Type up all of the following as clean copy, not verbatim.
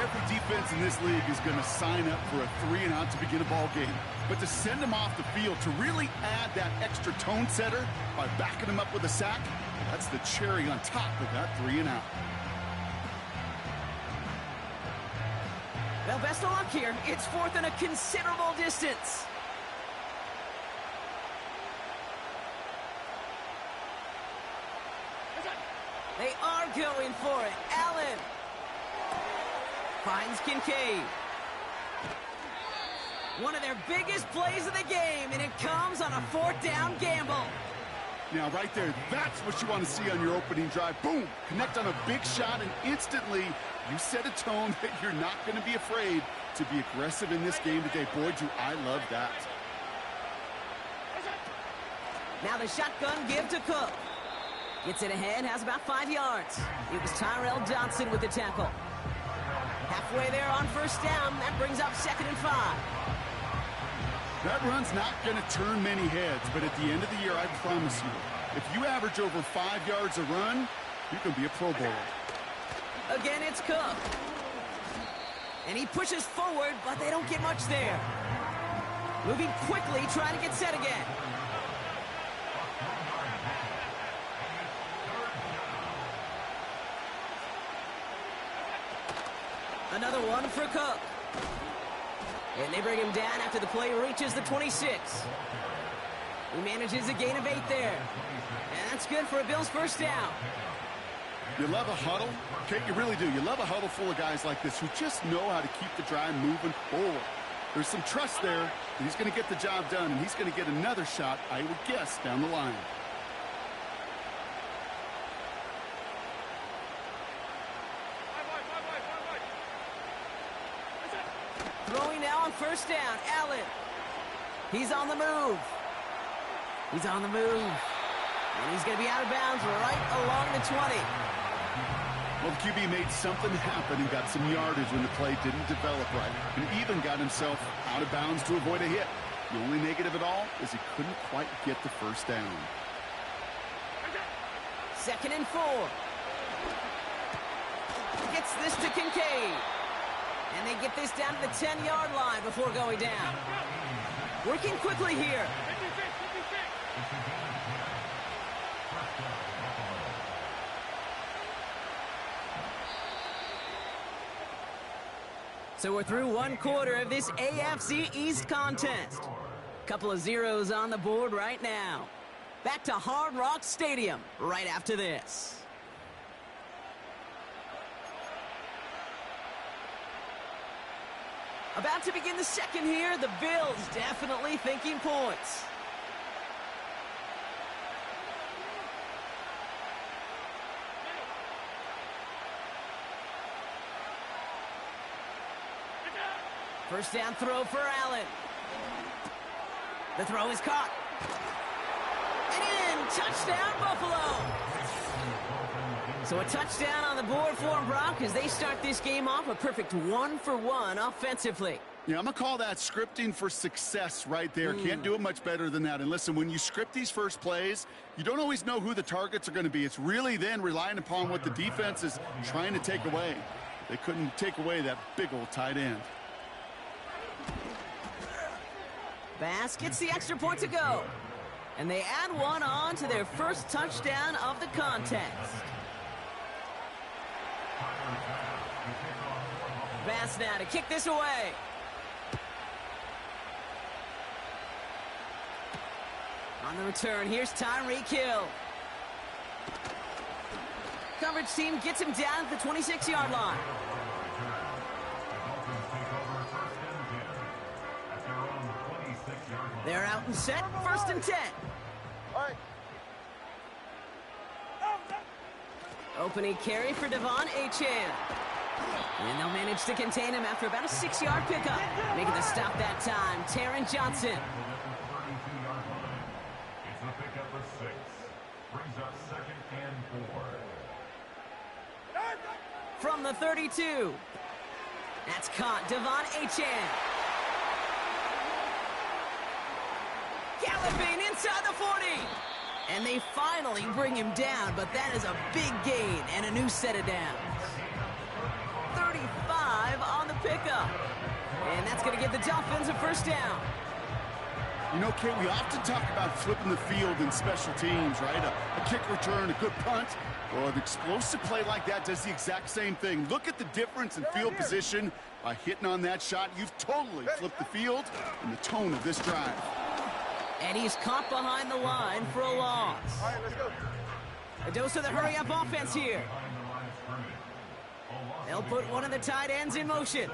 Every defense in this league is going to sign up for a 3-and-out to begin a ball game. But to send them off the field, to really add that extra tone setter by backing them up with a sack, that's the cherry on top of that 3-and-out. Well, best of luck here. It's fourth and a considerable distance. They are going for it. Allen finds Kincaid. One of their biggest plays of the game, and it comes on a 4th down gamble. Now, right there, that's what you want to see on your opening drive. Boom! Connect on a big shot, and instantly you set a tone that you're not going to be afraid to be aggressive in this game today. Boy, do I love that. Now the shotgun give to Cook. Gets it ahead, has about 5 yards. It was Tyrell Johnson with the tackle. Halfway there on 1st down. That brings up 2nd and 5. That run's not going to turn many heads, but at the end of the year, I promise you, if you average over 5 yards a run, you can be a Pro Bowler. Again, it's Cook. And he pushes forward, but they don't get much there. Moving quickly, trying to get set again. Another one for Cook. And they bring him down after the play reaches the 26. He manages a gain of 8 there. And that's good for a Bills 1st down. You love a huddle? Okay, you really do. You love a huddle full of guys like this who just know how to keep the drive moving forward. There's some trust there that he's going to get the job done, and he's going to get another shot, I would guess, down the line. Throwing now on 1st down, Allen. He's on the move. He's on the move. And he's going to be out of bounds right along the 20. Well, the QB made something happen and got some yardage when the play didn't develop right. And even got himself out of bounds to avoid a hit. The only negative at all is he couldn't quite get the 1st down. 2nd and 4. Gets this to Kincaid. And they get this down to the 10-yard line before going down. Working quickly here. So we're through 1 quarter of this AFC East contest. Couple of zeros on the board right now. Back to Hard Rock Stadium right after this. About to begin the 2nd here. The Bills definitely thinking points. First down throw for Allen. The throw is caught. And in. Touchdown, Buffalo. So a touchdown on the board for them, Brock, as they start this game off a perfect 1-for-1 offensively. Yeah, I'm going to call that scripting for success right there. Can't do it much better than that. And listen, when you script these first plays, you don't always know who the targets are going to be. It's really then relying upon what the defense is trying to take away. They couldn't take away that big old tight end. Bass gets the extra point to go. And they add one on to their first touchdown of the contest. Bass now to kick this away. On the return, here's Tyreek Hill. Coverage team gets him down at the 26-yard line. They're out and set, 1st and 10. Opening carry for Devon Achane. And they'll manage to contain him after about a 6-yard pickup. Making the stop that time, Taron Johnson. It's a pickup of 6. Brings up 2nd and 4. From the 32. That's caught, Devon Achane. Galloping inside the 40. And they finally bring him down, but that is a big gain and a new set of downs. 35 pickup. And that's going to give the Dolphins a first down. You know, Kate, we often talk about flipping the field in special teams, right? A kick return, a good punt. Well, an explosive play like that does the exact same thing. Look at the difference in field position. By hitting on that shot, you've totally flipped the field and the tone of this drive. And he's caught behind the line for a loss. All right, let's go. A dose of the hurry-up offense here. They'll put one of the tight ends in motion.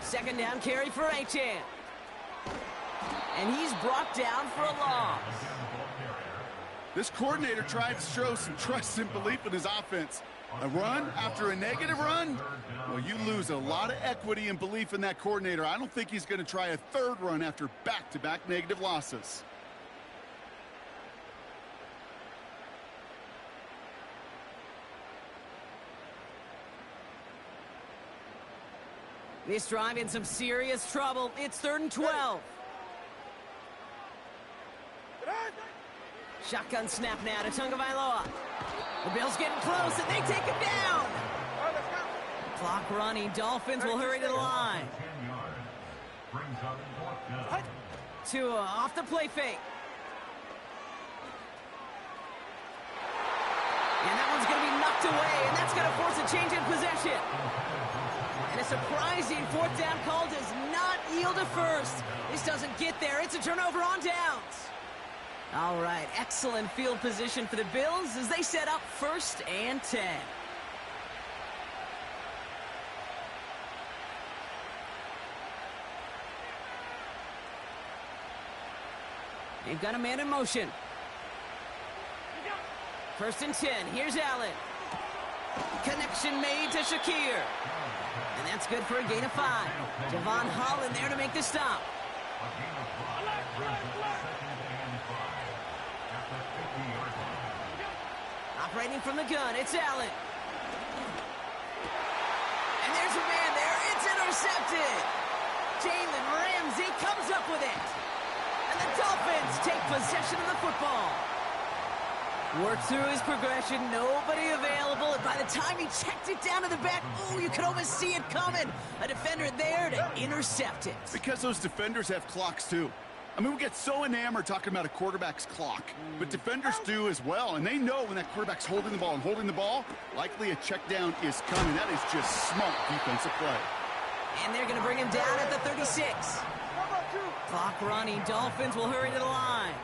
Second down carry for Achane. And he's brought down for a loss. This coordinator tried to show some trust and belief in his offense. A run after a negative run? Well, you lose a lot of equity and belief in that coordinator. I don't think he's going to try a third run after back-to-back negative losses. This drive in some serious trouble. It's 3rd and 12. Shotgun snap now to Tagovailoa. The Bills getting close, and they take him down. Clock running. Dolphins will hurry to the line. Tua off the play fake. And that one's going to be knocked away, and that's going to force a change in possession. And a surprising 4th down call does not yield a first. This doesn't get there. It's a turnover on downs. All right, excellent field position for the Bills as they set up 1st and 10. They've got a man in motion. 1st and 10. Here's Allen. Connection made to Shakir. And that's good for a gain of 5. Javon Holland there to make the stop. Operating from the gun, it's Allen. And there's a man there. It's intercepted. Jalen Ramsey comes up with it. And the Dolphins take possession of the football. Worked through his progression, nobody available, and by the time he checked it down to the back, oh, you could almost see it coming. A defender there to intercept it. Because those defenders have clocks, too. I mean, we get so enamored talking about a quarterback's clock, but defenders do as well, and they know when that quarterback's holding the ball and holding the ball, likely a check down is coming. That is just smart defensive play. And they're going to bring him down at the 36. Clock running, Dolphins will hurry to the line.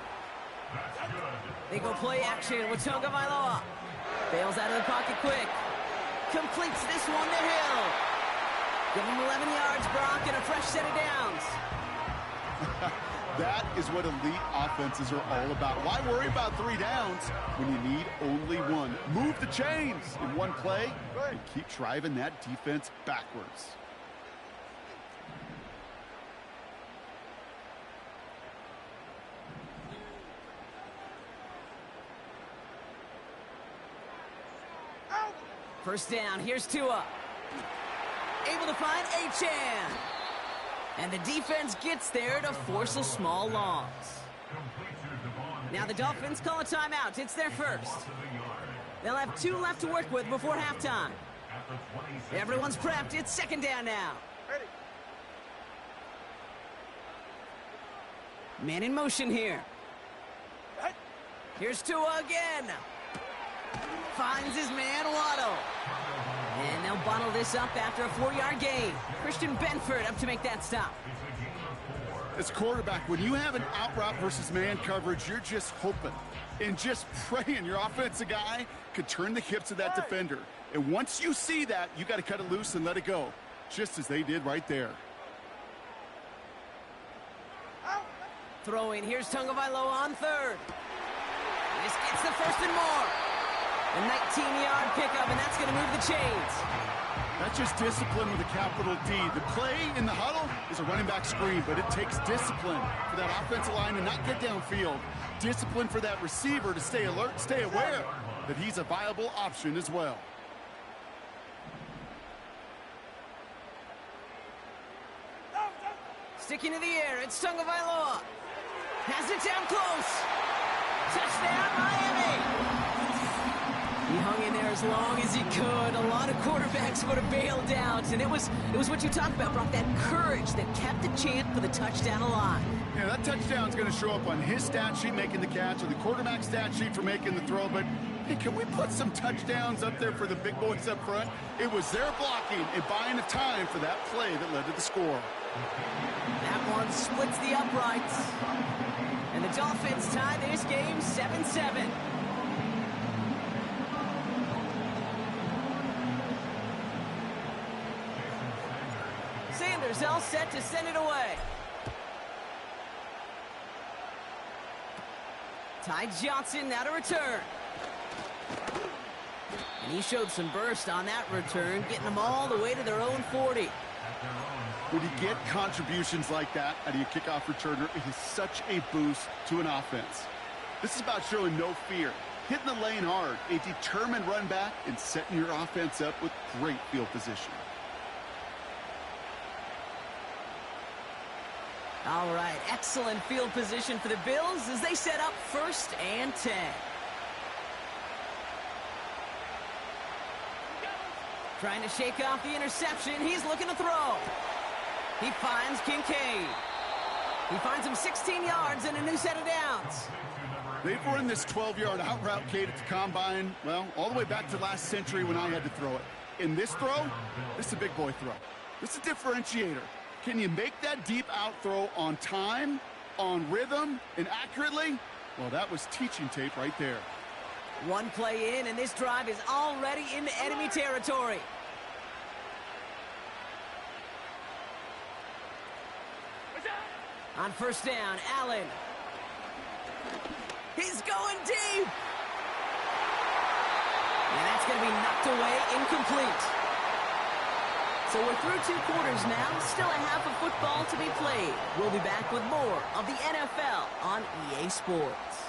They go play action with Tagovailoa. Bails out of the pocket quick. Completes this one to Hill. Give him 11 yards, Brock, and a fresh set of downs. That is what elite offenses are all about. Why worry about 3 downs when you need only 1? Move the chains in one play and keep driving that defense backwards. First down, here's Tua. Able to find Achane. And the defense gets there to force a small loss. Now the Dolphins call a timeout. It's their first. They'll have 2 left to work with before halftime. Everyone's prepped. It's 2nd down now. Man in motion here. Here's Tua again. Finds his man, Waddle. And they'll bottle this up after a 4-yard gain. Christian Benford up to make that stop. As quarterback, when you have an out route versus man coverage, you're just hoping and just praying your offensive guy could turn the hips of that defender. And once you see that, you got to cut it loose and let it go, just as they did right there. Throwing, here's Tagovailoa on 3rd. This gets the 1st and more. A 19-yard pickup, and that's going to move the chains. That's just discipline with a capital D. The play in the huddle is a running back screen, but it takes discipline for that offensive line to not get downfield. Discipline for that receiver to stay alert, stay aware that he's a viable option as well. Sticking to the air, it's Tagovailoa. Has it down close. Touchdown, Miami. He hung in there as long as he could. A lot of quarterbacks would have bailed out, and it was what you talked about, Brock, that courage that kept the chant for the touchdown alive. Yeah, that touchdown's going to show up on his stat sheet making the catch or the quarterback stat sheet for making the throw, but hey, can we put some touchdowns up there for the big boys up front? It was their blocking and buying of time for that play that led to the score. That one splits the uprights. And the Dolphins tie this game 7-7. Sanders all set to send it away. Ty Johnson now to return. And he showed some burst on that return, getting them all the way to their own 40. When you get contributions like that out of your kickoff returner, it is such a boost to an offense. This is about showing no fear, hitting the lane hard, a determined run back, and setting your offense up with great field position. All right, excellent field position for the Bills as they set up 1st and 10. Trying to shake off the interception. He's looking to throw. He finds Kincaid. He finds him 16 yards and a new set of downs. They've run this 12-yard out route, Kate, at the combine, well, all the way back to last century when I had to throw it. In this throw, this is a big boy throw. This is a differentiator. Can you make that deep out throw on time, on rhythm, and accurately? Well, that was teaching tape right there. One play in, and this drive is already into enemy territory. On 1st down, Allen. He's going deep. And that's going to be knocked away, incomplete. So we're through 2 quarters now, still a half of football to be played. We'll be back with more of the NFL on EA Sports.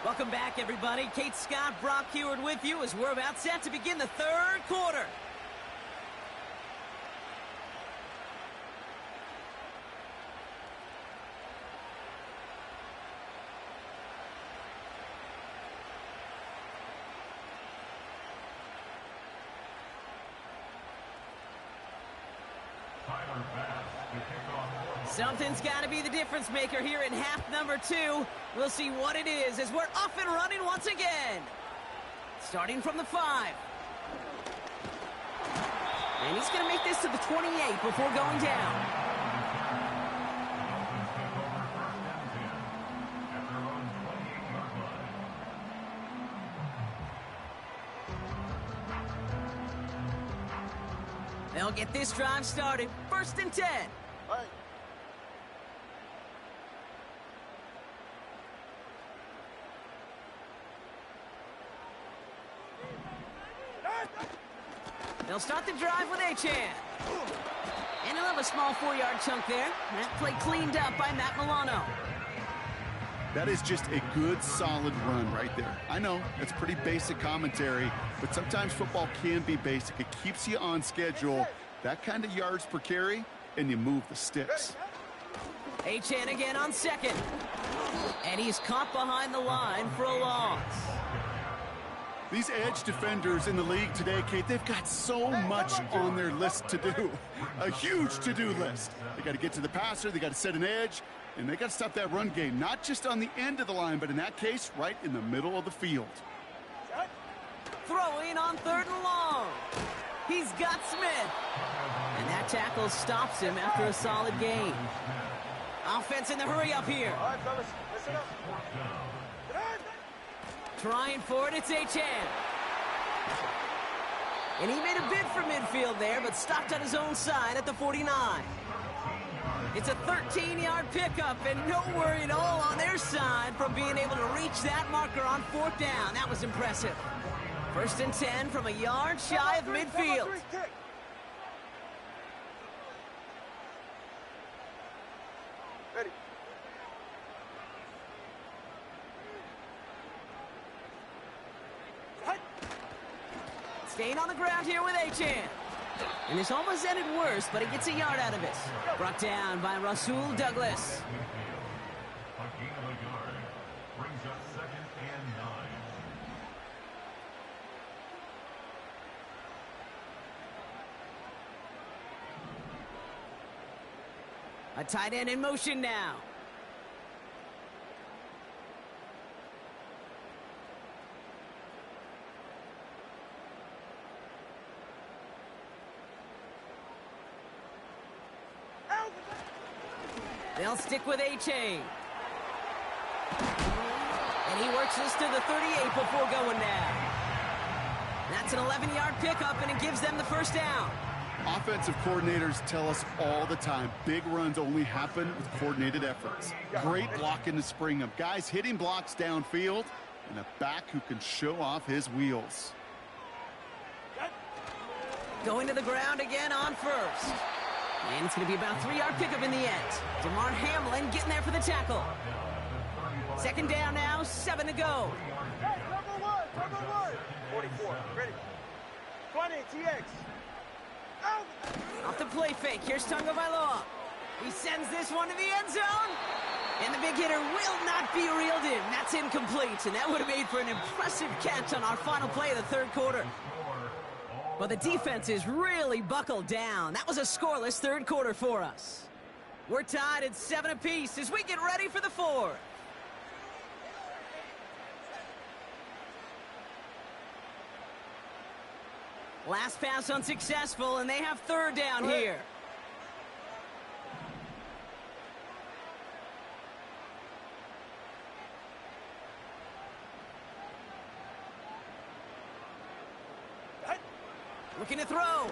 Welcome back, everybody. Kate Scott, Brock Heward with you as we're about set to begin the 3rd quarter. Something's got to be the difference maker here in half number 2. We'll see what it is as we're off and running once again. Starting from the 5. And he's going to make this to the 28 before going down. They'll get this drive started. 1st and 10. They'll start the drive with Achan. And he'll have a small 4-yard chunk there. That play cleaned up by Matt Milano. That is just a good, solid run right there. I know, it's pretty basic commentary, but sometimes football can be basic. It keeps you on schedule. That kind of yards per carry, and you move the sticks. Achan again on 2nd. And he's caught behind the line for a loss. These edge defenders in the league today, Kate, they've got so much on their list to do. A huge to-do list. They got to get to the passer, they got to set an edge, and they got to stop that run game, not just on the end of the line, but in that case, right in the middle of the field. Throwing on 3rd and long. He's got Smith. And that tackle stops him after a solid gain. Offense in the hurry up here. All right, fellas, listen up. Trying for it, it's Achan. And he made a bid for midfield there, but stopped on his own side at the 49. It's a 13-yard pickup, and no worry at all on their side from being able to reach that marker on 4th down. That was impressive. 1st and 10 from a yard shy of midfield. Ready. Staying on the ground here with Achan. And this almost ended worse, but he gets a yard out of it. Brought down by Rasul Douglas. A gain of a yard brings up 2nd and 9. A tight end in motion now. They'll stick with A-Chain. And he works this to the 38 before going down. That's an 11-yard pickup, and it gives them the first down. Offensive coordinators tell us all the time, big runs only happen with coordinated efforts. Great blocking to spring them. Guys hitting blocks downfield, and a back who can show off his wheels. Going to the ground again on first. And it's going to be about a 3-yard pickup in the end. DeMar Hamlin getting there for the tackle. Second down now, 7 to go. Hey, number one. 44, ready. 20, TX. Out. Off the play fake, here's Tunga Vailoa. He sends this one to the end zone. And the big hitter will not be reeled in. That's incomplete, and that would have made for an impressive catch on our final play of the third quarter. But the defense is really buckled down. That was a scoreless third quarter for us. We're tied at 7 apiece as we get ready for the fourth. Last pass unsuccessful, and they have third down here. Looking to throw.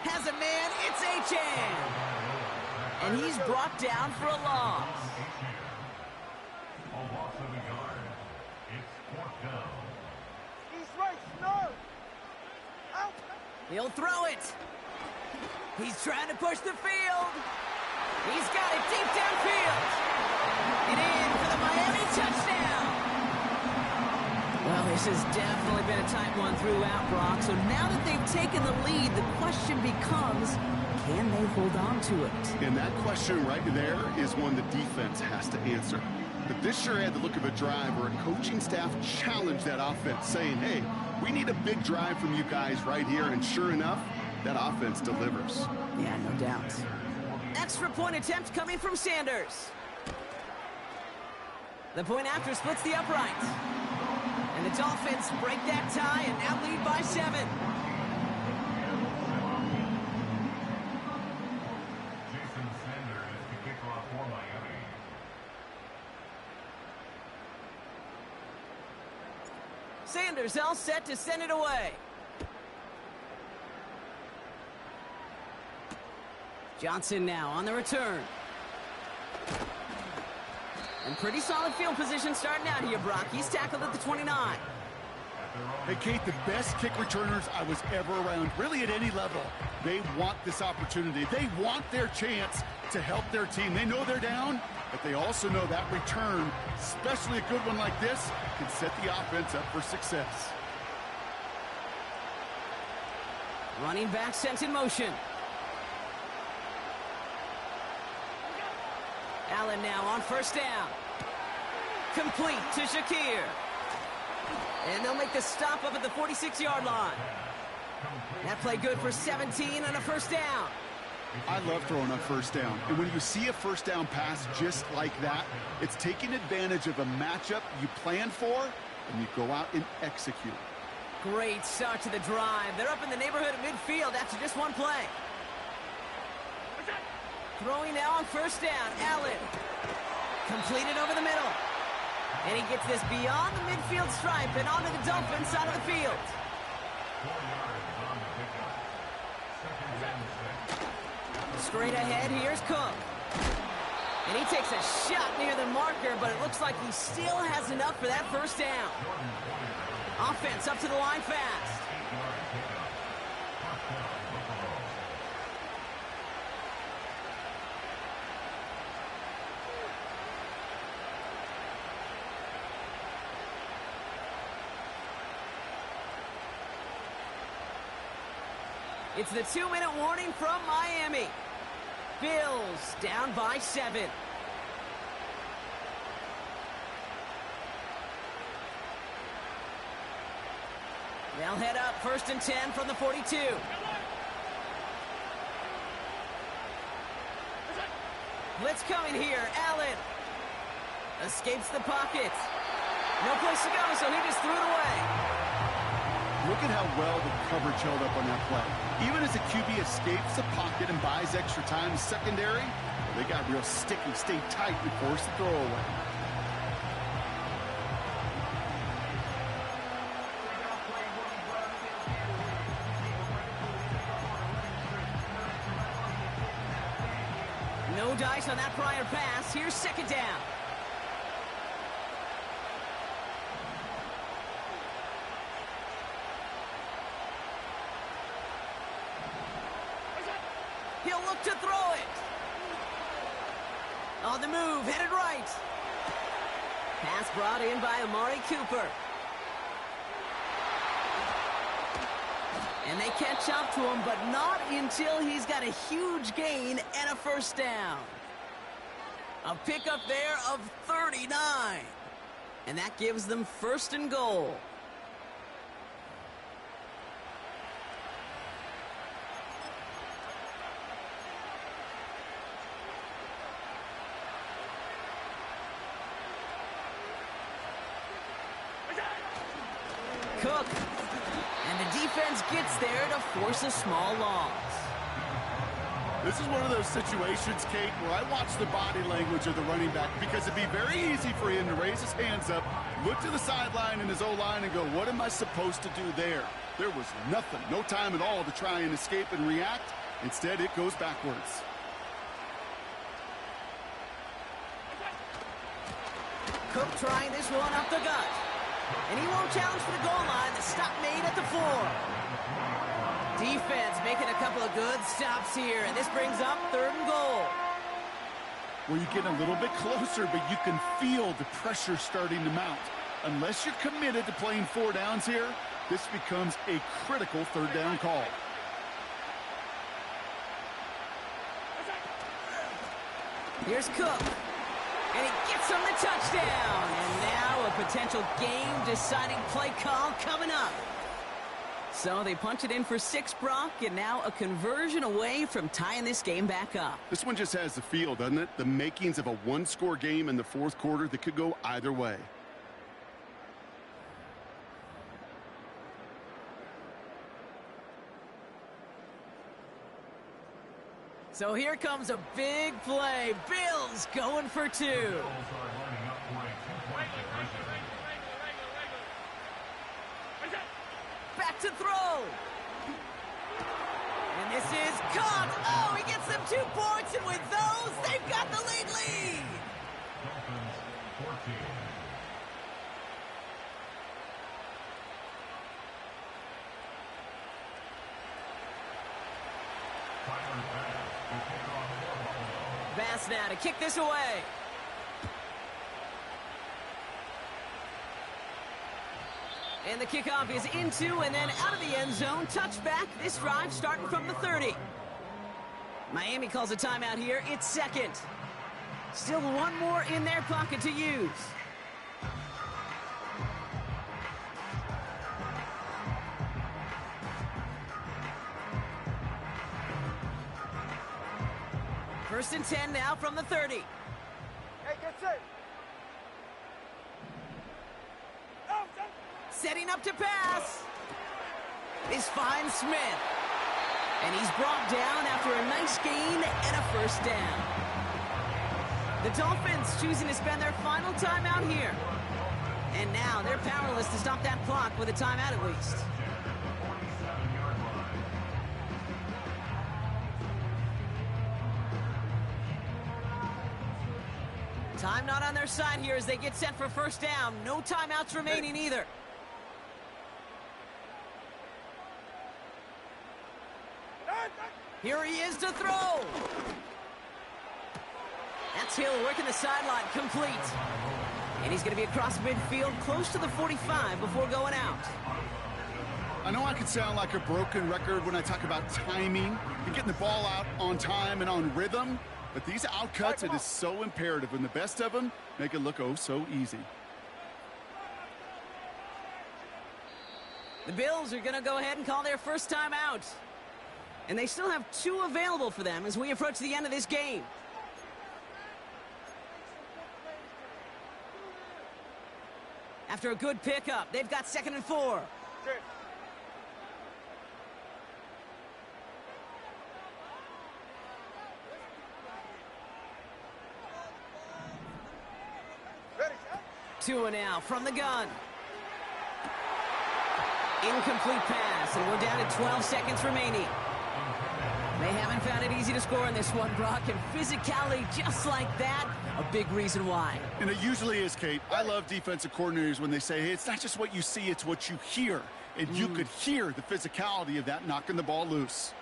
Has a man, it's A-Chain. And he's brought down for a loss. A loss of a yard. It's fourth down. He's right, no. Out. He'll throw it. He's trying to push the field. He's got it deep downfield. And in for the Miami touchdown. Well, this has definitely been a tight one throughout, Brock. So now that they've taken the lead, the question becomes, can they hold on to it? And that question right there is one the defense has to answer. But this sure had the look of a drive where a coaching staff challenged that offense, saying, hey, we need a big drive from you guys right here. And sure enough, that offense delivers. Yeah, no doubt. Extra point attempt coming from Sanders. The point after splits the upright. And the Dolphins break that tie and now lead by 7. Jason Sanders is the kickoff for Miami. Sanders all set to send it away. Johnson now on the return. And pretty solid field position starting out here, Brock. He's tackled at the 29. Hey, Kate, the best kick returners I was ever around, really at any level, they want this opportunity. They want their chance to help their team. They know they're down, but they also know that return, especially a good one like this, can set the offense up for success. Running back sent in motion. Allen now on first down. Complete to Shakir. And they'll make the stop up at the 46-yard line. That play good for 17 and a first down. I love throwing on first down. And when you see a first down pass just like that, it's taking advantage of a matchup you planned for, and you go out and execute. Great start to the drive. They're up in the neighborhood of midfield after just one play. Throwing now on first down, Allen. Completed over the middle. And he gets this beyond the midfield stripe and onto the Dolphins side of the field. 4 yards on the pickup. Second and 6. Straight ahead, here's Cook. And he takes a shot near the marker, but it looks like he still has enough for that first down. Offense up to the line fast. 8-yard pickup. Touchdown, Buffalo. It's the 2-minute warning from Miami. Bills down by 7. They'll head up first and 10 from the 42. Blitz coming here. Allen escapes the pocket. No place to go, so he just threw it away. Look at how well the coverage held up on that play. Even as the QB escapes the pocket and buys extra time in secondary, they got real sticky, stayed tight, and forced the throw away. No dice on that prior pass. Here's second down. He'll look to throw it. On the move, headed right. Pass brought in by Amari Cooper. And they catch up to him, but not until he's got a huge gain and a first down. A pickup there of 39. And that gives them first and goal. Cook. And the defense gets there to force a small loss. This is one of those situations, Kate, where I watch the body language of the running back because it'd be very easy for him to raise his hands up, look to the sideline in his O-line and go, what am I supposed to do there? There was nothing, no time at all to try and escape and react. Instead, it goes backwards. Cook trying this one up the gut. And he won't challenge for the goal line. The stop made at the 4. Defense making a couple of good stops here, and this brings up third and goal. Well, you get a little bit closer, but you can feel the pressure starting to mount. Unless you're committed to playing 4 downs here, this becomes a critical third down call. Here's Cook. And he gets him the touchdown. And now a potential game-deciding play call coming up. So they punch it in for 6, Brock, and now a conversion away from tying this game back up. This one just has the feel, doesn't it? The makings of a one-score game in the fourth quarter that could go either way. So here comes a big play. Bills going for 2. Back to throw. And this is caught. Oh, he gets them 2 points, and with those, they've got the lead. Bass now to kick this away. And the kickoff is into and then out of the end zone. Touchback. This drive starting from the 30. Miami calls a timeout here. It's second. Still one more in their pocket to use. First and 10 now from the 30. Hey, get set. Out. Setting up to pass. Is finds Smith. And he's brought down after a nice gain and a first down. The Dolphins choosing to spend their final timeout here. And now they're powerless to stop that clock with a timeout at least. Time not on their side here as they get set for first down. No timeouts remaining either. Here he is to throw. That's Hill working the sideline, complete. And he's going to be across midfield, close to the 45 before going out. I know I can sound like a broken record when I talk about timing and getting the ball out on time and on rhythm, but these outcuts, it is so imperative, and the best of them make it look oh so easy. The Bills are going to go ahead and call their first time out. And they still have 2 available for them as we approach the end of this game. After a good pickup, they've got 2nd and 4. Okay. Ready, set. 2 and out from the gun. Incomplete pass, and we're down to 12 seconds remaining. They haven't found it easy to score in this one, Brock, and physicality just like that, a big reason why. And it usually is, Kate. I love defensive coordinators when they say, hey, it's not just what you see, it's what you hear. And you could hear the physicality of that knocking the ball loose.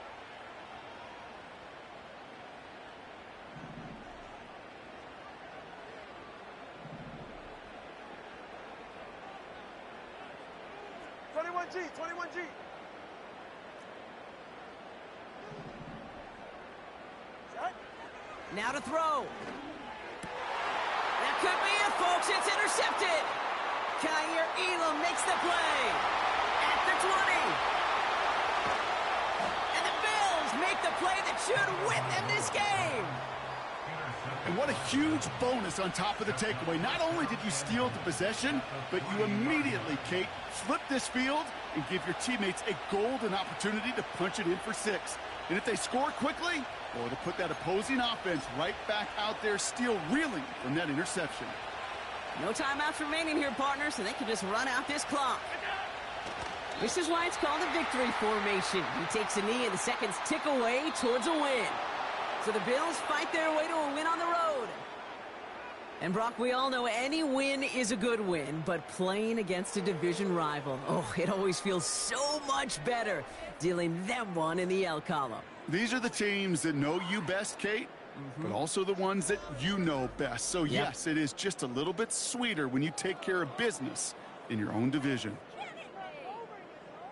G, 21G. Set. Now to throw. That could be it, folks. It's intercepted. Kyer Elam makes the play at the 20. And the Bills make the play that should win them this game. And what a huge bonus on top of the takeaway. Not only did you steal the possession, but you immediately, Kate, flip this field and give your teammates a golden opportunity to punch it in for 6. And if they score quickly, well, it'll put that opposing offense right back out there, still reeling from that interception. No timeouts remaining here, partners, so they can just run out this clock. This is why it's called a victory formation. He takes a knee and the seconds tick away towards a win. So the Bills fight their way to a win on the road. And Brock, we all know any win is a good win, but playing against a division rival, oh, it always feels so much better dealing them one in the L column. These are the teams that know you best, Kate, but also the ones that you know best. So yes, it is just a little bit sweeter when you take care of business in your own division.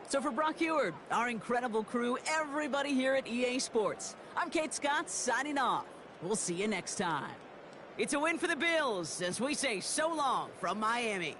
So for Brock Heward, our incredible crew, everybody here at EA Sports, I'm Kate Scott signing off. We'll see you next time. It's a win for the Bills as we say so long from Miami.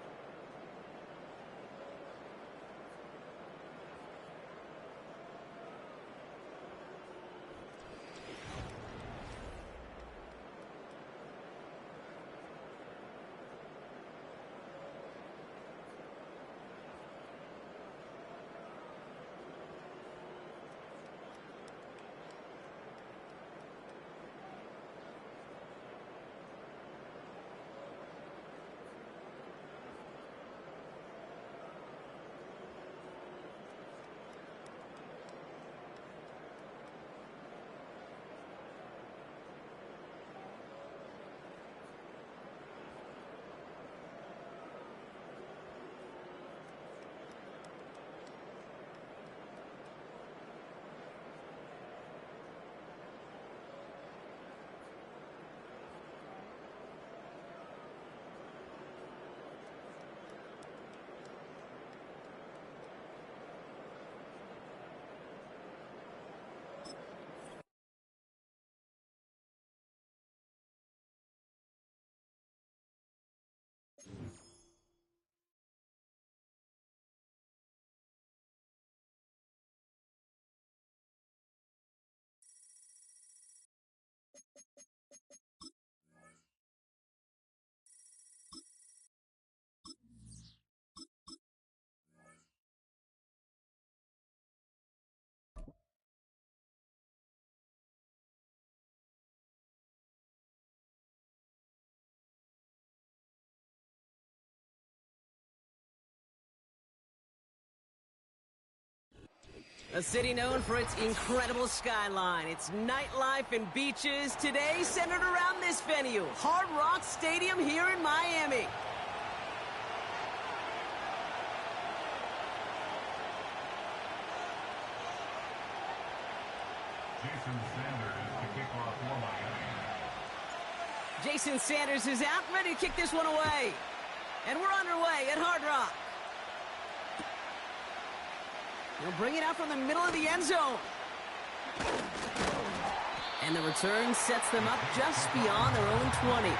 A city known for its incredible skyline, its nightlife and beaches, today centered around this venue, Hard Rock Stadium here in Miami. Jason Sanders to kick off for Miami. Jason Sanders is out, ready to kick this one away. And we're underway at Hard Rock. They'll bring it out from the middle of the end zone. And the return sets them up just beyond their own 20.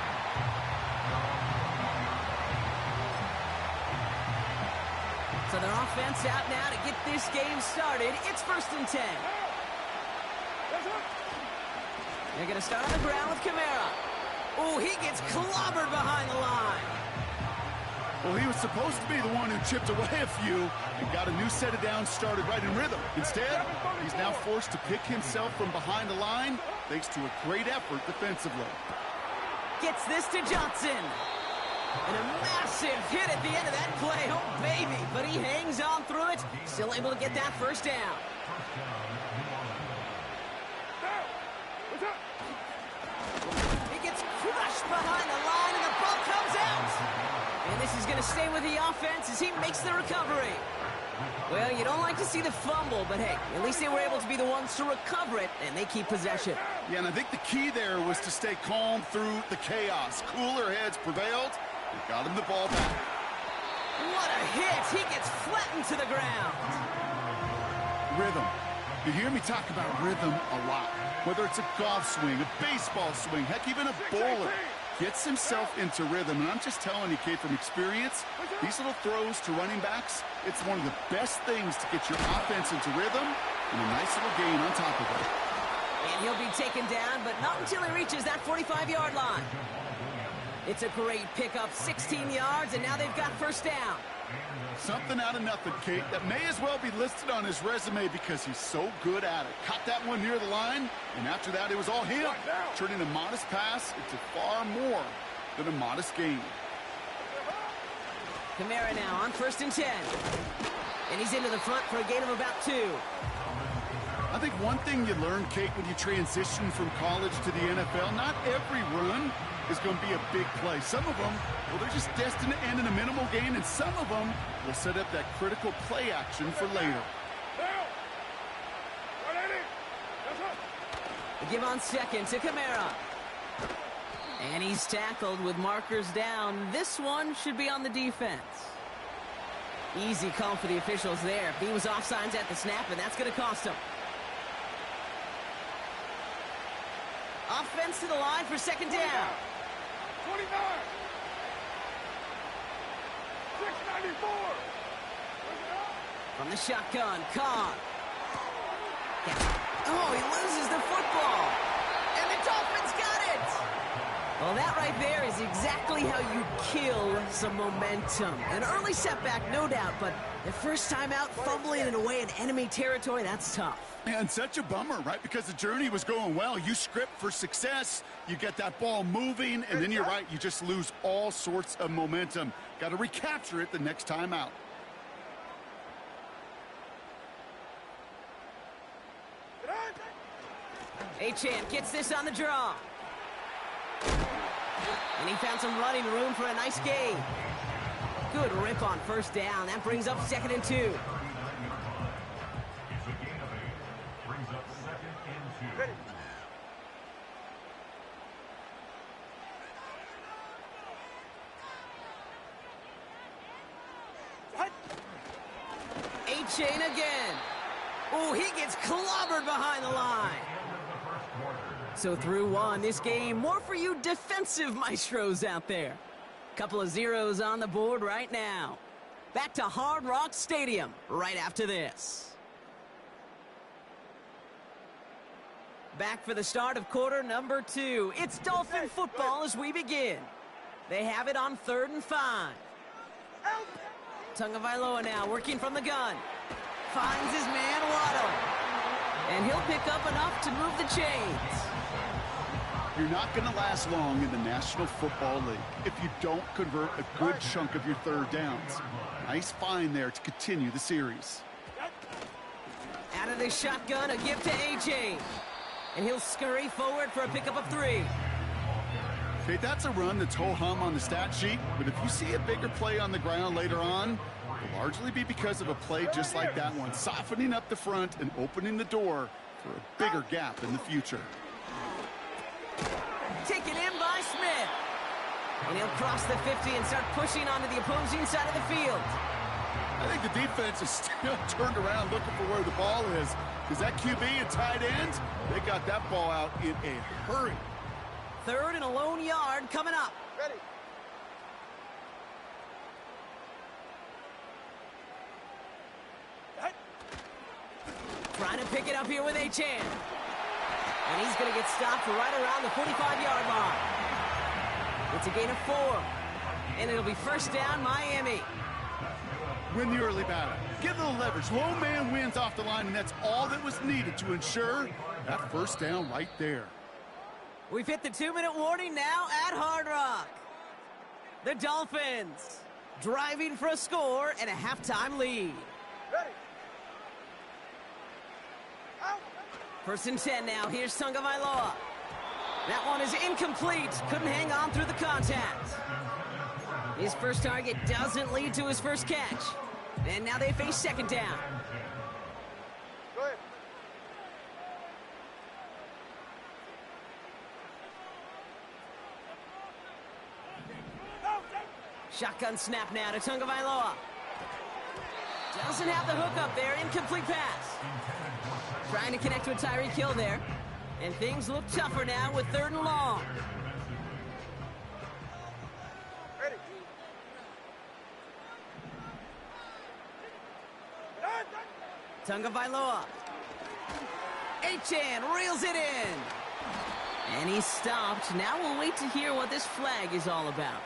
So their offense out now to get this game started. It's 1st and 10. They're going to start on the ground with Kamara. Oh, he gets clobbered behind the line. Well, he was supposed to be the one who chipped away a few and got a new set of downs started right in rhythm. Instead, he's now forced to pick himself from behind the line thanks to a great effort defensively. Gets this to Johnson. And a massive hit at the end of that play. Oh, baby. But he hangs on through it. Still able to get that first down. He gets crushed behind the line, and the ball comes out. And this is going to stay with the offense as he makes the recovery. Well, you don't like to see the fumble, but hey, at least they were able to be the ones to recover it, and they keep possession. Yeah, and I think the key there was to stay calm through the chaos. Cooler heads prevailed. They got him the ball back. What a hit! He gets flattened to the ground. Rhythm. You hear me talk about rhythm a lot. Whether it's a golf swing, a baseball swing, heck, even a bowler gets himself into rhythm. And I'm just telling you, kid, from experience, these little throws to running backs, it's one of the best things to get your offense into rhythm and a nice little gain on top of it. And he'll be taken down, but not until he reaches that 45-yard line. It's a great pickup, 16 yards, and now they've got first down. Something out of nothing, Kate, that may as well be listed on his resume because he's so good at it. Caught that one near the line, and after that, it was all him, turning a modest pass into far more than a modest gain. Kamara now on 1st and 10. And he's into the front for a gain of about 2. I think one thing you learn, Kate, when you transition from college to the NFL, not every run is going to be a big play. Some of them, well, they're just destined to end in a minimal gain, and some of them will set up that critical play action for later. The give on second to Kamara. And he's tackled with markers down. This one should be on the defense. Easy call for the officials there. He was offsides at the snap, and that's going to cost him. Offense to the line for second down. 29. 694. From the shotgun, Cobb. Oh, he loses the football. And the Dolphins got it. Well, that right there is exactly how you kill some momentum. An early setback, no doubt, but the first time out, fumbling it away in enemy territory, that's tough. And such a bummer, right? Because the journey was going well. You script for success, you get that ball moving, and then you're right, you just lose all sorts of momentum. Got to recapture it the next time out. Achane gets this on the draw. And he found some running room for a nice gain. Good rip on first down. That brings up 2nd and 2. It's a gain of 8. Brings up 2nd and 2. Ready. Achane again. Oh, he gets clobbered behind the line. So through one, this game, more for you defensive maestros out there. Couple of zeros on the board right now. Back to Hard Rock Stadium right after this. Back for the start of quarter number 2. It's Dolphin football as we begin. They have it on 3rd and 5. Tagovailoa now working from the gun. Finds his man Waddle. And he'll pick up enough to move the chains. You're not going to last long in the National Football League if you don't convert a good chunk of your third downs. Nice find there to continue the series. Out of the shotgun, a give to Achane. And he'll scurry forward for a pickup of 3. Okay, that's a run that's ho-hum on the stat sheet, but if you see a bigger play on the ground later on, it'll largely be because of a play just like that one, softening up the front and opening the door for a bigger gap in the future. Taken in by Smith. And he'll cross the 50 and start pushing onto the opposing side of the field. I think the defense is still turned around looking for where the ball is, because that QB and tight end, they got that ball out in a hurry. 3rd and a lone yard coming up. Ready. Trying to pick it up here with Achane. And he's going to get stopped right around the 45-yard line. It's a gain of 4. and it'll be first down, Miami. Win the early battle. Get a little leverage. Lone man wins off the line, and that's all that was needed to ensure that first down right there. We've hit the 2-minute warning now at Hard Rock. The Dolphins driving for a score and a halftime lead. Ready. Out. First and 10 now. Here's Tagovailoa. That one is incomplete. Couldn't hang on through the contact. His first target doesn't lead to his first catch. And now they face second down. Go ahead. Shotgun snap now to Tagovailoa. Doesn't have the hook up there. Incomplete pass. Trying to connect with Tyreek Hill there. And things look tougher now with 3rd and long. Ready. Tagovailoa. Achan reels it in. And he's stopped. Now we'll wait to hear what this flag is all about.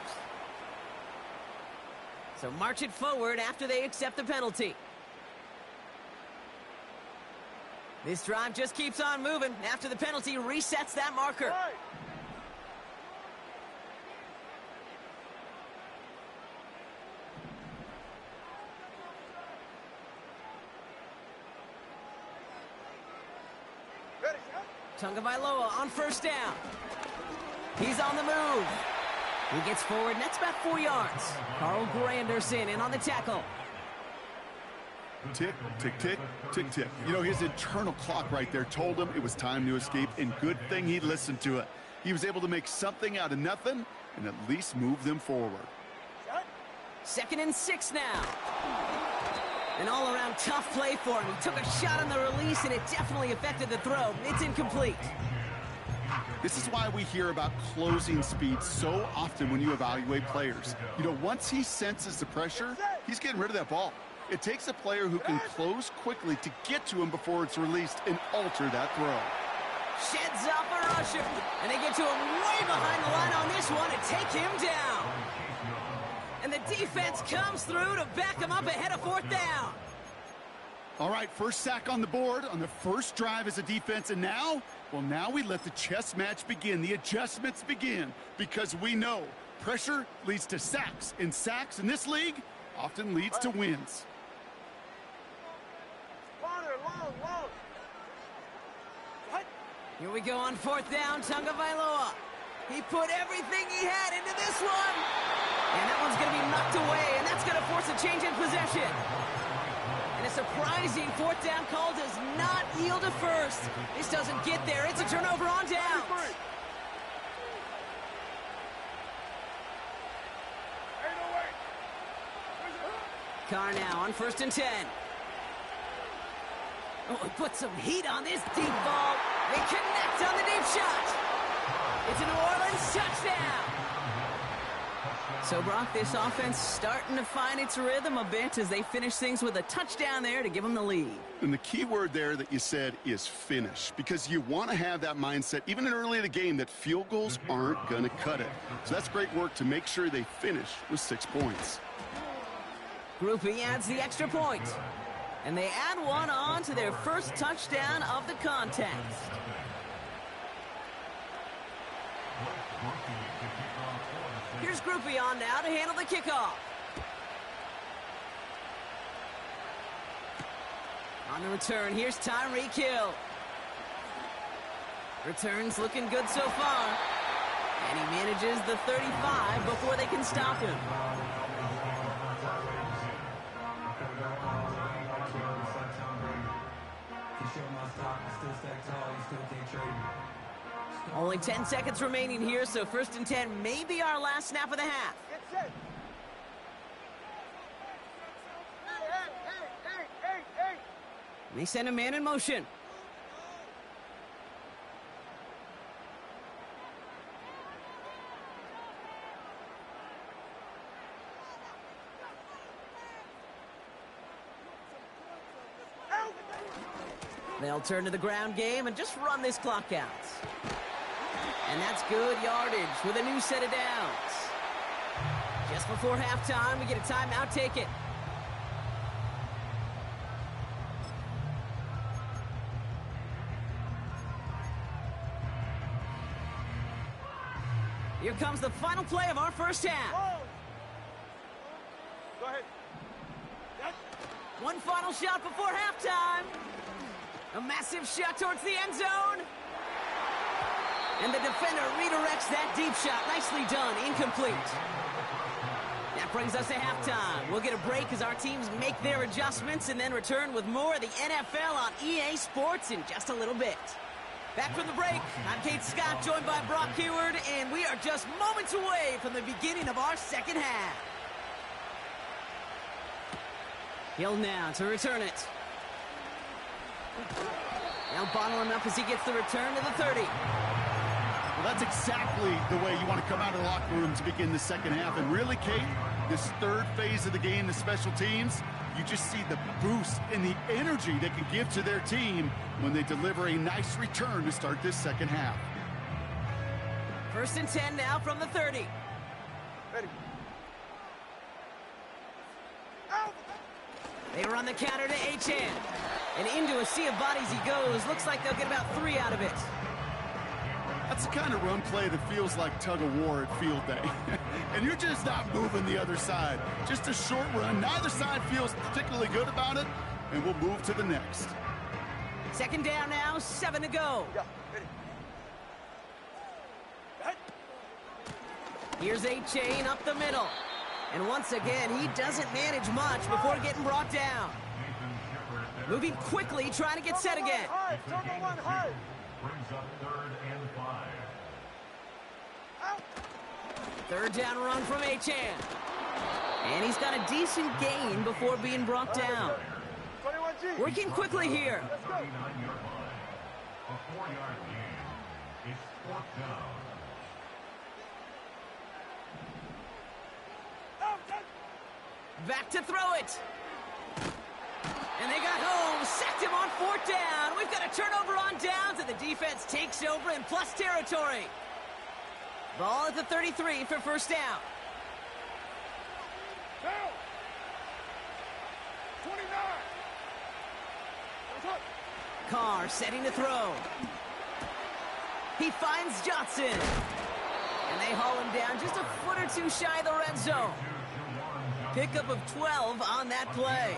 So march it forward after they accept the penalty. This drive just keeps on moving. After the penalty resets that marker. Right. Ready. Tagovailoa on first down. He's on the move. He gets forward, and that's about 4 yards. Carl Granderson in on the tackle. Tick, tick, tick, tick, tick. You know, his internal clock right there told him it was time to escape, and good thing he listened to it. He was able to make something out of nothing and at least move them forward. 2nd and 6 now. An all-around tough play for him. He took a shot on the release, and it definitely affected the throw. It's incomplete. This is why we hear about closing speed so often when you evaluate players. You know, once he senses the pressure, he's getting rid of that ball. It takes a player who can close quickly to get to him before it's released and alter that throw. Sheds off a rusher, and they get to him way behind the line on this one and take him down. And the defense comes through to back him up ahead of 4th down. All right, first sack on the board on the first drive as a defense, and now, well, now we let the chess match begin, the adjustments begin, because we know pressure leads to sacks, and sacks in this league often leads to wins. Farther, long. What? Here we go on 4th down, Tagovailoa. He put everything he had into this one. And that one's going to be knocked away, and that's going to force a change in possession. And a surprising 4th down call does not yield a first. This doesn't get there. It's a turnover on downs. Carr now on 1st and 10. Oh, he put some heat on this deep ball. They connect on the deep shot. It's a New Orleans touchdown. So, Brock, this offense starting to find its rhythm a bit as they finish things with a touchdown there to give them the lead. And the key word there that you said is finish, because you want to have that mindset, even early in the game, that field goals aren't going to cut it. So that's great work to make sure they finish with 6 points. Groupie adds the extra point. And they add one on to their first touchdown of the contest. Here's Groupie on now to handle the kickoff. On the return, here's Tyreek Hill. Returns looking good so far. And he manages the 35 before they can stop him. Only 10 seconds remaining here, so 1st and 10 may be our last snap of the half. Get set. Hey. And they send a man in motion. They'll turn to the ground game and just run this clock out. And that's good yardage with a new set of downs. Just before halftime, we get a timeout. Take it. Here comes the final play of our first half. Whoa. Go ahead. One final shot before halftime. A massive shot towards the end zone. And the defender redirects that deep shot. Nicely done. Incomplete. That brings us to halftime. We'll get a break as our teams make their adjustments and then return with more of the NFL on EA Sports in just a little bit. Back from the break, I'm Kate Scott, joined by Brock Keyword, and we are just moments away from the beginning of our second half. Hill now to return it. Now bottle him up as he gets the return to the 30. Well, that's exactly the way you want to come out of the locker room to begin the second half. And really, Kate, this third phase of the game, the special teams, you just see the boost and the energy they can give to their team when they deliver a nice return to start this second half. 1st and 10 now from the 30. Ready. They run the counter to Achan. And into a sea of bodies he goes. Looks like they'll get about 3 out of it. That's the kind of run play that feels like tug-of-war at field day. And you're just not moving the other side. Just a short run. Neither side feels particularly good about it, and we'll move to the next. 2nd down now, 7 to go. Yeah, ready. Here's Achan up the middle. And once again, he doesn't manage much before getting brought down. Moving quickly, trying to get set again. Turn the one high. Brings up 3rd and 5. 3rd down run from Achan. And he's got a decent gain before being brought down. 21G. Working quickly here. Let's go. 39-yard line. A 4-yard gain. It's 4th down. Back to throw it. And they got home, sacked him on 4th down. We've got a turnover on downs, and the defense takes over in plus territory. Ball at the 33 for 1st down. Down. 29. Carr setting to throw. He finds Johnson. And they haul him down just a foot or two shy of the red zone. Pickup of 12 on that play.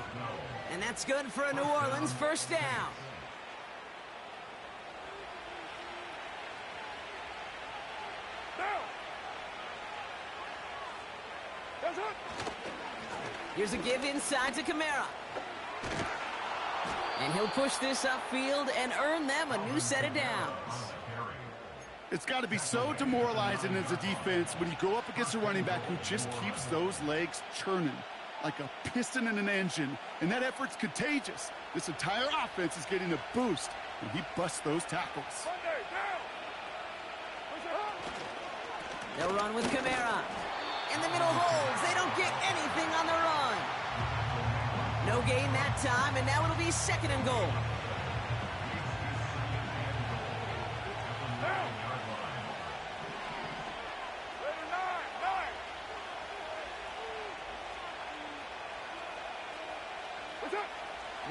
And that's good for a New Orleans 1st down. Here's a give inside to Kamara. And he'll push this upfield and earn them a new set of downs. It's got to be so demoralizing as a defense when you go up against a running back who just keeps those legs churning like a piston in an engine, and that effort's contagious. This entire offense is getting a boost when he busts those tackles. They'll run with Kamara. And the middle holds. They don't get anything on the run. No gain that time, and now it'll be 2nd and goal.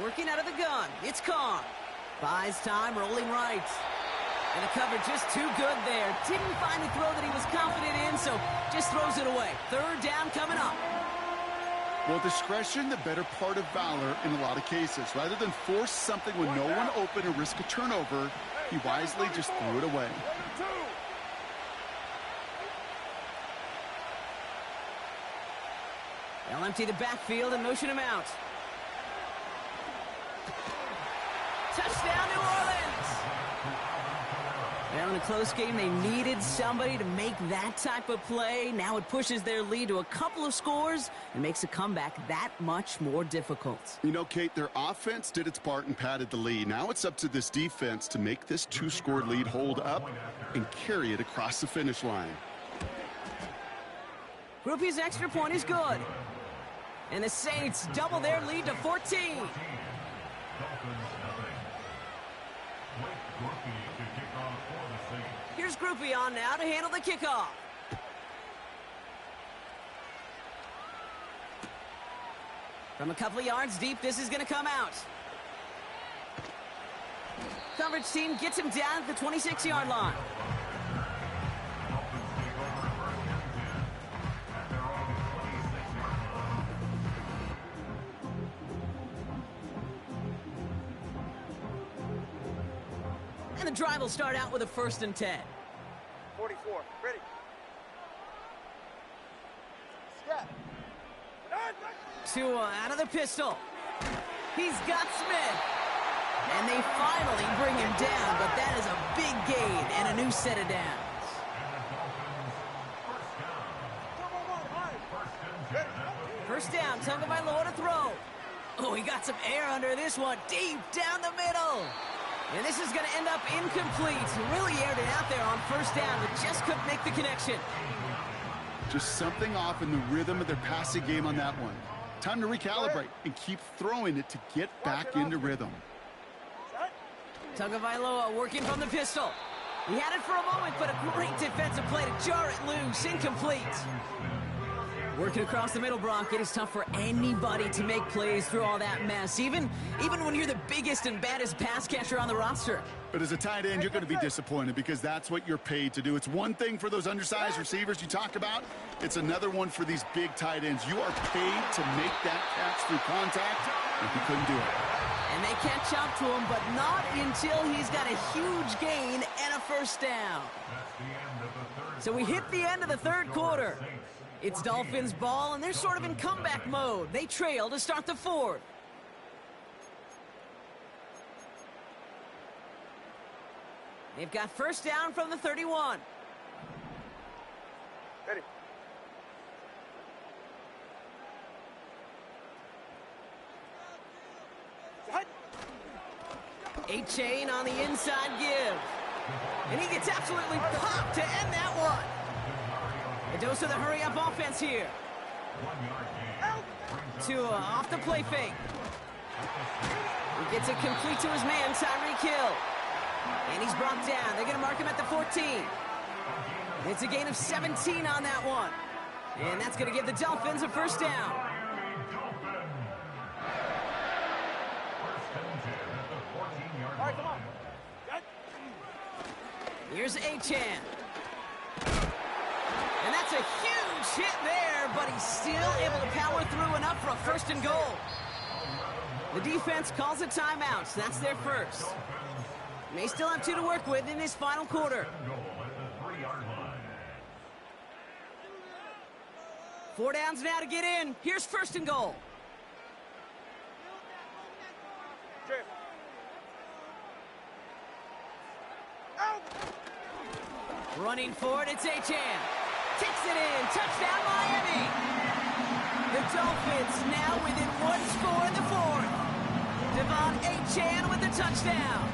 Working out of the gun, it's Carr. Buys time, rolling right. And the cover just too good there. Didn't find the throw that he was confident in, so just throws it away. 3rd down coming up. Well, discretion, the better part of valor in a lot of cases. Rather than force something with no one open and risk a turnover, he wisely just threw it away. They'll empty the backfield and motion him out. Touchdown, New Orleans! Well, in a close game, they needed somebody to make that type of play. Now it pushes their lead to a couple of scores and makes a comeback that much more difficult. You know, Kate, their offense did its part and padded the lead. Now it's up to this defense to make this 2-score lead hold up and carry it across the finish line. Groupie's extra point is good. And the Saints double their lead to 14. Here's Groupie on now to handle the kickoff. From a couple of yards deep, this is going to come out. Coverage team gets him down at the 26-yard line. And the drive will start out with a 1st and 10. 44. Ready. Step. Tua out of the pistol. He's got Smith. And they finally bring him down, but that is a big gain and a new set of downs. First down, Tagovailoa to throw. Oh, he got some air under this one, deep down the middle. And this is going to end up incomplete. He really aired it out there on 1st down, but just couldn't make the connection. Just something off in the rhythm of their passing game on that one. Time to recalibrate and keep throwing it to get back into rhythm. Tagovailoa working from the pistol. He had it for a moment, but a great defensive play to jar it loose. Incomplete. Working across the middle, Brock. It is tough for anybody to make plays through all that mess, even when you're the biggest and baddest pass catcher on the roster. But as a tight end, you're going to be disappointed because that's what you're paid to do. It's one thing for those undersized receivers you talk about. It's another one for these big tight ends. You are paid to make that catch through contact, and he couldn't do it. And they catch up to him, but not until he's got a huge gain and a 1st down. So we hit the end of the 3rd quarter. It's Dolphins ball, and they're sort of in comeback mode. They trail to start the 4th. They've got 1st down from the 31. Ready. A-Chain on the inside give. And he gets absolutely popped to end that one. A dose of the hurry-up offense here. Tua off the play fake. He gets it complete to his man, Tyreek Hill. And he's brought down. They're going to mark him at the 14. It's a gain of 17 on that one. And that's going to give the Dolphins a 1st down. All right, come on. Here's A-Chan. And that's a huge hit there, but he's still able to power through enough for a 1st and goal. The defense calls a timeout, so that's their 1st. May still have 2 to work with in this final quarter. 4 downs now to get in. Here's 1st and goal. Running forward, it's A-Chan. Takes it in. Touchdown, Miami. The Dolphins now within 1 score in the 4th. Devon A-Chan with the touchdown.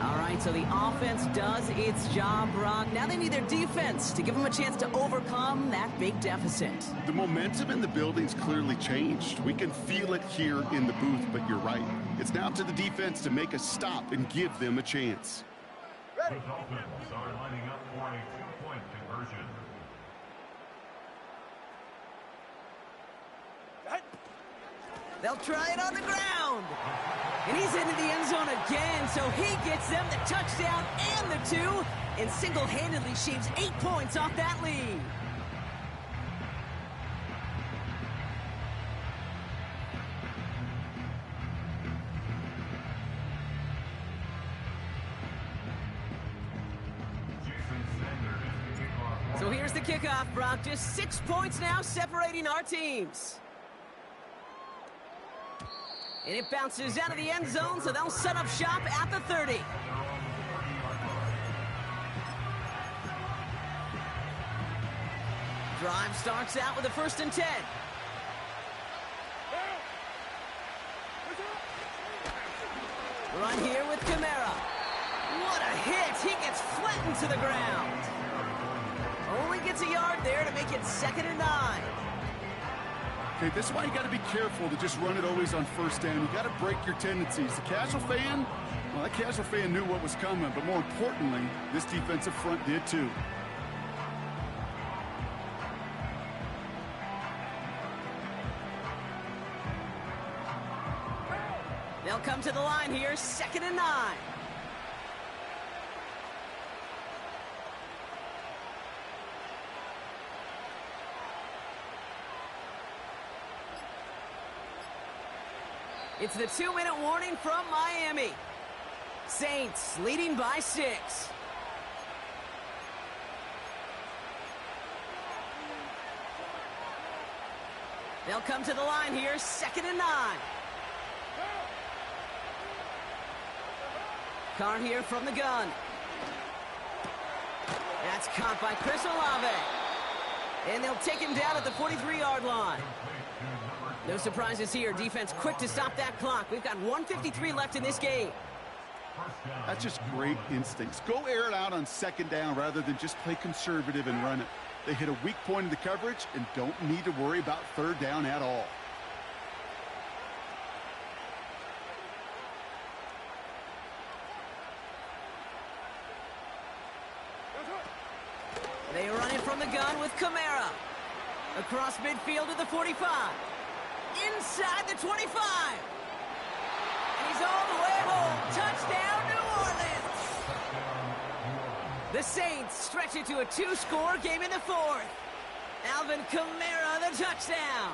All right, so the offense does its job, Brock. Now they need their defense to give them a chance to overcome that big deficit. The momentum in the building's clearly changed. We can feel it here in the booth, but you're right. It's now to the defense to make a stop and give them a chance. The Dolphins are lining up for a 2-point conversion. They'll try it on the ground. And he's into the end zone again, so he gets them the touchdown and the 2, and single-handedly shaves 8 points off that lead. So here's the kickoff, Brock. Just 6 points now separating our teams. And it bounces out of the end zone, so they'll set up shop at the 30. Drive starts out with a 1st and 10. Run here with Kamara. What a hit! He gets flattened to the ground. Only gets a yard there to make it 2nd and 9. Okay, this is why you got to be careful to just run it always on 1st down. You got to break your tendencies. The casual fan, well, that casual fan knew what was coming, but more importantly, this defensive front did too. They'll come to the line here, 2nd and 9. It's the 2-minute warning from Miami. Saints leading by 6. They'll come to the line here, 2nd and 9. Carr here from the gun. That's caught by Chris Olave. And they'll take him down at the 43-yard line. No surprises here. Defense quick to stop that clock. We've got 1:53 left in this game. That's just great instincts. Go air it out on 2nd down rather than just play conservative and run it. They hit a weak point in the coverage and don't need to worry about 3rd down at all. They run it from the gun with Kamara. Across midfield to the 45. Inside the 25. And he's all the way home. Touchdown, New Orleans. The Saints stretch it to a 2-score game in the 4th. Alvin Kamara, the touchdown.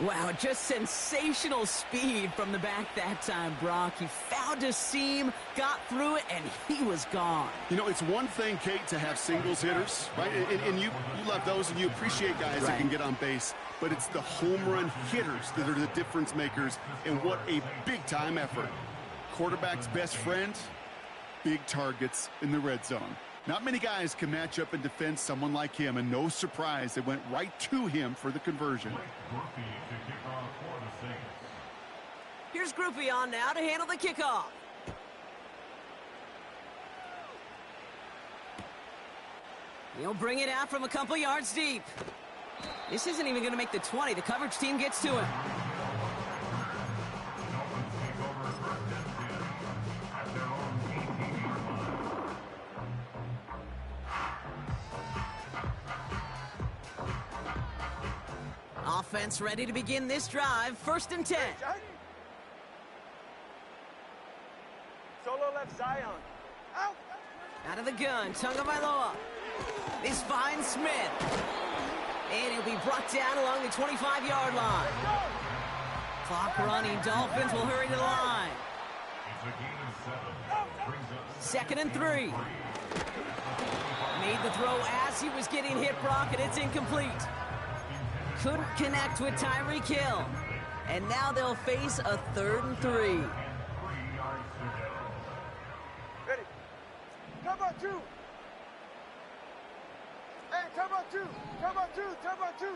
Wow, just sensational speed from the back that time, Brock. He found a seam, got through it, and he was gone. You know, it's one thing, Kate, to have singles hitters, right? And you love those, and you appreciate guys that can get on base. But it's the home run hitters that are the difference makers, and what a big-time effort. Quarterback's best friend, big targets in the red zone. Not many guys can match up and defend someone like him, and no surprise, they went right to him for the conversion. Here's Groupie on now to handle the kickoff. He'll bring it out from a couple yards deep. This isn't even going to make the 20. The coverage team gets to him. Offense ready to begin this drive. 1st and 10. Solo left Zion. Out. Out of the gun, Tagovailoa. This finds Smith. And he'll be brought down along the 25-yard line. Clock running. Dolphins will hurry to the line. 2nd and 3. Made the throw as he was getting hit, Brock, and it's incomplete. Couldn't connect with Tyreek Hill. And now they'll face a 3rd and 3. Ready. Come on, 2. Hey, come on, 2. Come on, 2. Come on, 2.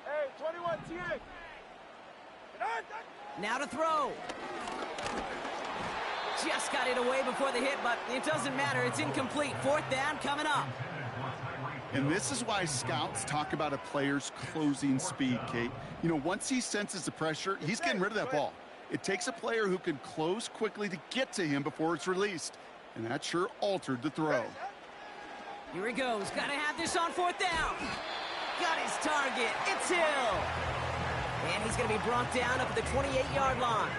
Hey, 21, TA. Now to throw. Just got it away before the hit, but it doesn't matter. It's incomplete. 4th down coming up. And this is why scouts talk about a player's closing speed, Kate. You know, once he senses the pressure, he's getting rid of that ball. It takes a player who can close quickly to get to him before it's released. And that sure altered the throw. Here he goes. Got to have this on 4th down. Got his target. It's Hill. And he's going to be brought down up at the 28-yard line.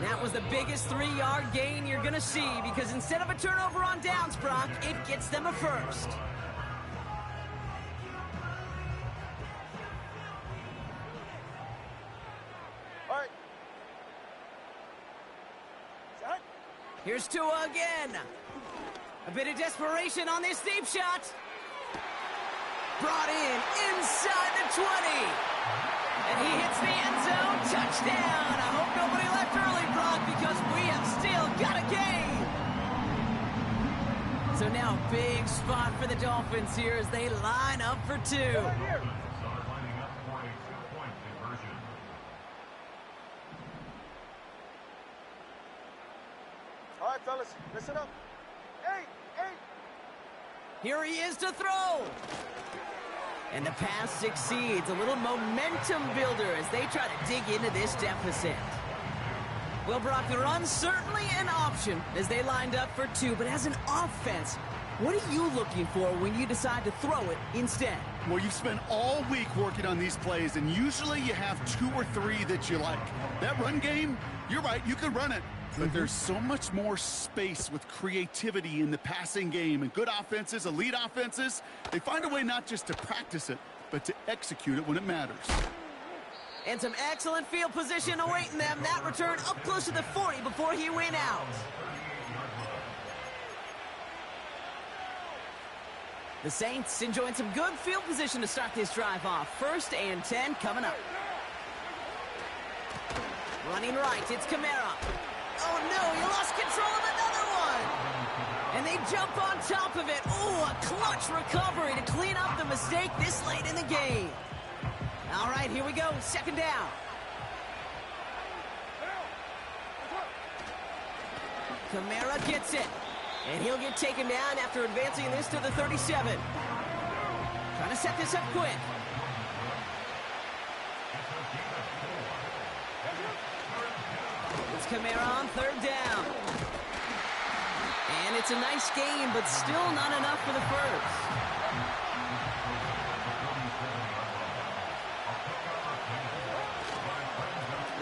That was the biggest 3-yard gain you're going to see because instead of a turnover on downs, Brock, it gets them a 1st. All right. Set. Here's Tua again. A bit of desperation on this deep shot. Brought in inside the 20. And he hits the end zone. Touchdown. I hope nobody left early, Brock, because we have still got a game. So now a big spot for the Dolphins here as they line up for 2. All right, fellas, listen up. Hey. Here he is to throw. And the pass succeeds. A little momentum builder as they try to dig into this deficit. Well, Brock, the run's certainly an option as they lined up for 2. But as an offense, What are you looking for when you decide to throw it instead? Well, you've spent all week working on these plays, and usually you have 2 or 3 that you like. That run game, you're right, you can run it. But there's so much more space with creativity in the passing game. And good offenses, elite offenses, they find a way not just to practice it, but to execute it when it matters. And some excellent field position awaiting them. That return up close to the 40 before he went out. The Saints enjoying some good field position to start this drive off. 1st and 10 coming up. Running right, it's Kamara. Oh no, he lost control of another one. And they jump on top of it. Oh, a clutch recovery to clean up the mistake this late in the game. All right, here we go, 2nd down. Kamara gets it. And he'll get taken down after advancing this to the 37. Trying to set this up quick. It's Kamara on 3rd down. And it's a nice gain, but still not enough for the first.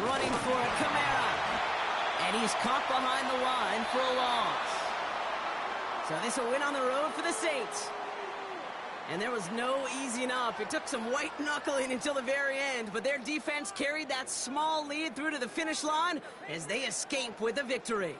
Running for it, Kamara. And he's caught behind the line for a loss. So this will win on the road for the Saints. And there was no easing up. It took some white knuckling until the very end, but their defense carried that small lead through to the finish line as they escape with a victory.